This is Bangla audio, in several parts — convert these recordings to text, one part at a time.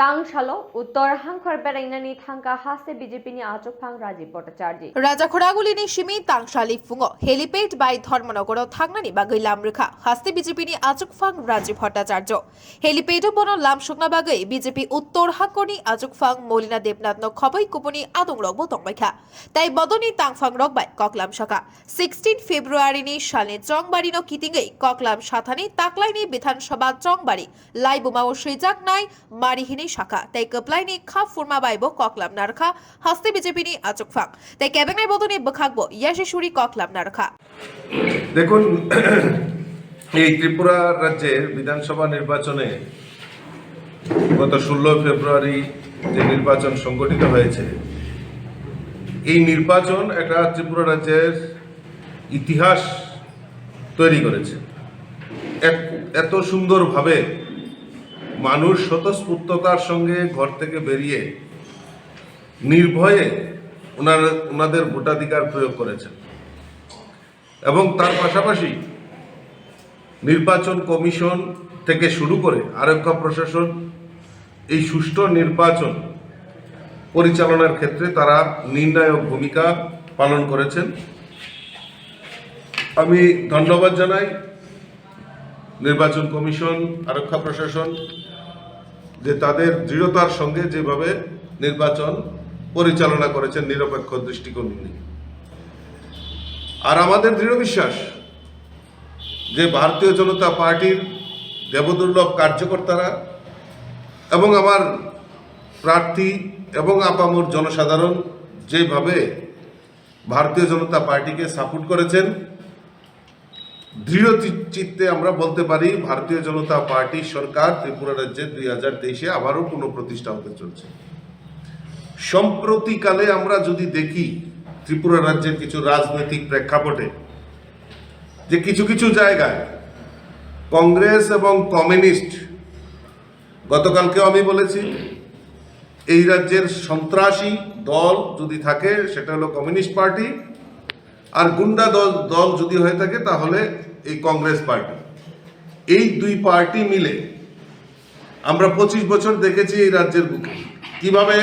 Tangshalo, Uttor Hankar Berainani Thanka Haste BJP Achwkphang Rajib Bhattacharjee. Rajakhoragulini Shimi Tangshali Fungo, helipad by Dharmanagar Thangnani Bagai Lamrikha, Haste BJP Achwkphang Rajib Bhattacharjee. Helipad Bono Lamshokna Bagai, BJP Uttor Hakoni Achwkphang Molina Debnatno Khoboi Kuponi Adung Robo Tongbaikha. Tai Bodoni Tangphang Rogbai, Koklam Shaka. 16 February ni Shane Chongbarino Kitingai, Koklam Shatani, Taklaini Bithan Shabat Chongbari, Laibuma Shijak Nai, Marihini শাখা তাই কপলাইনি খা ফুরমা বাইবো ককলাম নারখা হাসতে বিজেপিনি আচকফাং তাই ক্যাবিনেট বদনে বখাকবো ইয়াশেশুরি ককলাম নারখা। দেখুন, এই ত্রিপুরা রাজ্যের বিধানসভা নির্বাচনে গত 16 ফেব্রুয়ারি যে নির্বাচন সংগঠিত হয়েছে, এই নির্বাচন একটা ত্রিপুরা রাজ্যের ইতিহাস তৈরি করেছে। এত সুন্দরভাবে মানুষ স্বতঃস্ফূর্ততার সঙ্গে ঘর থেকে বেরিয়ে নির্ভয়ে ওনাদের ভোটাধিকার প্রয়োগ করেছেন এবং তার পাশাপাশি নির্বাচন কমিশন থেকে শুরু করে আরক্ষা প্রশাসন এই সুষ্ঠু নির্বাচন পরিচালনার ক্ষেত্রে তারা নির্ণায়ক ভূমিকা পালন করেছেন। আমি ধন্যবাদ জানাই নির্বাচন কমিশন, আরক্ষা প্রশাসন, যে তাদের দৃঢ়তার সঙ্গে যেভাবে নির্বাচন পরিচালনা করেছেন নিরপেক্ষ দৃষ্টিকোণ নিয়ে। আর আমাদের দৃঢ় বিশ্বাস যে ভারতীয় জনতা পার্টির দেবদুর্লভ কার্যকর্তারা এবং আমার প্রার্থী এবং আপামর জনসাধারণ যেভাবে ভারতীয় জনতা পার্টিকে সাপোর্ট করেছেন, দৃঢ় চিত্তে আমরা বলতে পারি ভারতীয় জনতা পার্টি সরকার ত্রিপুরা রাজ্যে 2023-এ আবারও পুনঃপ্রতিষ্ঠা হতে চলছে। সম্প্রতিকালে আমরা যদি দেখি ত্রিপুরা রাজ্যের কিছু রাজনৈতিক প্রেক্ষাপটে যে কিছু কিছু জায়গায় কংগ্রেস এবং কমিউনিস্ট, গতকালকেও আমি বলেছি, এই রাজ্যের সন্ত্রাসী দল যদি থাকে সেটা হলো কমিউনিস্ট পার্টি, আর গুন্ডা দল যদি হয়ে থাকে তাহলে এই কংগ্রেস পার্টি। এই দুই পার্টি মিলে আমরা 25 বছর দেখেছি এই রাজ্যের বুকে কিভাবে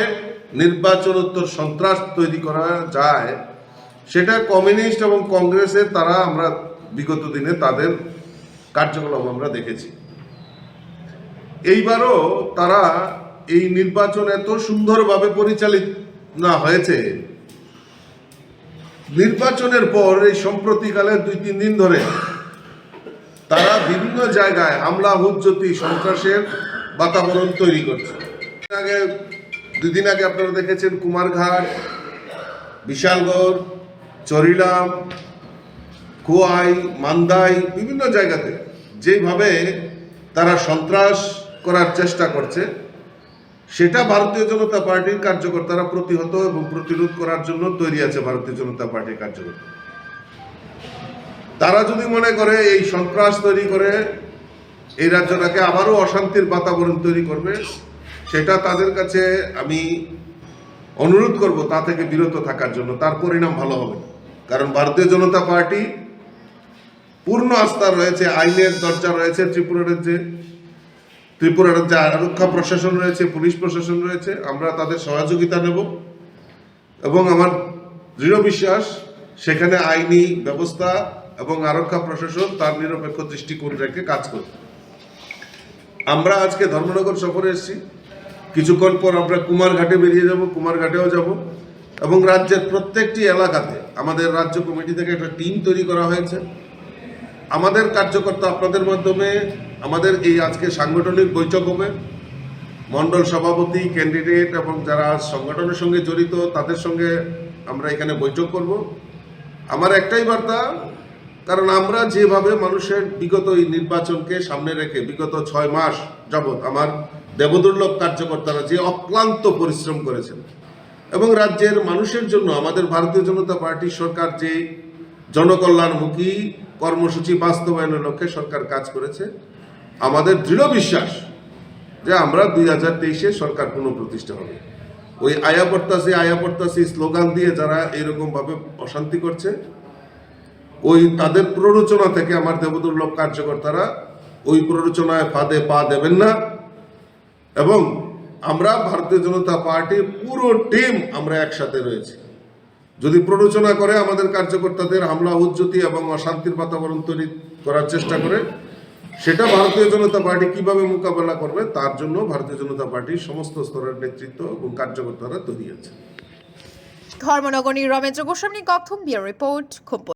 নির্বাচনোত্তর সন্ত্রাস তৈরি করা যায়। সেটা কমিউনিস্ট এবং কংগ্রেসের তারা আমরা বিগত দিনে তাদের কার্যকলাপ আমরা দেখেছি। এইবারও তারা এই নির্বাচন এত সুন্দরভাবে পরিচালিত না হয়েছে। নির্বাচনের পর এই সম্প্রতিকালে 2-3 দিন ধরে তারা বিভিন্ন জায়গায় হামলা, হুজ্জতি, সন্ত্রাসের বাতাবরণ তৈরি করছে। 2 দিন আগে আপনারা দেখেছেন কুমারঘাট, বিশালগড়, চরিলাম, খোয়াই, মান্দাই, বিভিন্ন জায়গাতে যেভাবে তারা সন্ত্রাস করার চেষ্টা করছে, সেটা ভারতীয় জনতা পার্টির কার্যকর্তারা প্রতিহত এবং প্রতিরোধ করার জন্য তৈরি আছে। ভারতীয় জনতা পার্টির কার্যকর্তা তারা যদি মনে করে এই সন্ত্রাস তৈরি করে এই রাজ্যটাকে আবারও অশান্তির বাতাবরণ তৈরি করবে, সেটা তাদের কাছে আমি অনুরোধ করব তা থেকে বিরত থাকার জন্য। তার পরিণাম ভালো হবে, কারণ ভারতীয় জনতা পার্টি পূর্ণ আস্থা রয়েছে, আইনের দরজা রয়েছে ত্রিপুরা রাজ্যে আরক্ষা প্রশাসন রয়েছে, পুলিশ প্রশাসন রয়েছে। আমরা তাদের সহযোগিতা নেব এবং আমার দৃঢ় বিশ্বাস সেখানে আইনি ব্যবস্থা এবং আরক্ষা প্রশাসন তার নিরপেক্ষ দৃষ্টিকোণ রেখে কাজ করবে। আমরা আজকে ধর্মনগর সফরে এসেছি, কিছুক্ষণ পর আমরা কুমারঘাটে বেরিয়ে যাব, কুমারঘাটেও যাব এবং রাজ্যের প্রত্যেকটি এলাকাতে আমাদের রাজ্য কমিটি থেকে একটা টিম তৈরি করা হয়েছে। আমাদের কার্যকর্তা আপনাদের মাধ্যমে আমাদের এই আজকে সাংগঠনিক বৈঠক হবে। মণ্ডল সভাপতি, ক্যান্ডিডেট এবং যারা সংগঠনের সঙ্গে জড়িত তাদের সঙ্গে আমরা এখানে বৈঠক করব। আমার একটাই বার্তা, কারণ আমরা যেভাবে মানুষের বিগত এই নির্বাচনকে সামনে রেখে বিগত 6 মাস যাবৎ আমার দেবদুর্লভ কার্যকর্তারা যে অক্লান্ত পরিশ্রম করেছেন এবং রাজ্যের মানুষের জন্য আমাদের ভারতীয় জনতা পার্টি সরকার যে জনকল্যাণমুখী কর্মসূচি বাস্তবায়নের লক্ষ্যে সরকার কাজ করেছে, আমাদের দৃঢ় বিশ্বাস যে আমরা 2023-এ সরকার পুনঃপ্রতিষ্ঠা হবে। ওই আয়াপড়তাসি স্লোগান দিয়ে যারা এইরকম ভাবে অশান্তি করছে, ওই তাদের প্ররোচনা থেকে আমার দেবদুর্লভ কার্যকর্তারা ওই প্ররোচনায় ফাঁদে পা দেবেন না এবং আমরা ভারতীয় জনতা পার্টির পুরো টিম আমরা একসাথে রয়েছি। যদি প্ররোচনা করে আমাদের কার্যকর্তাদের হামলা হুজ্জতি এবং অশান্তির বাতাবরণ তৈরি করার চেষ্টা করে, সেটা ভারতীয় জনতা পার্টি কিভাবে মোকাবেলা করবে তার জন্য ভারতীয় জনতা পার্টির সমস্ত স্তরের নেতৃত্ব এবং কার্যকর্তারা তৈরি আছে। ধর্মনগর রমেশ গোস্বামী কথম বিয়ার রিপোর্ট খুম্পুই।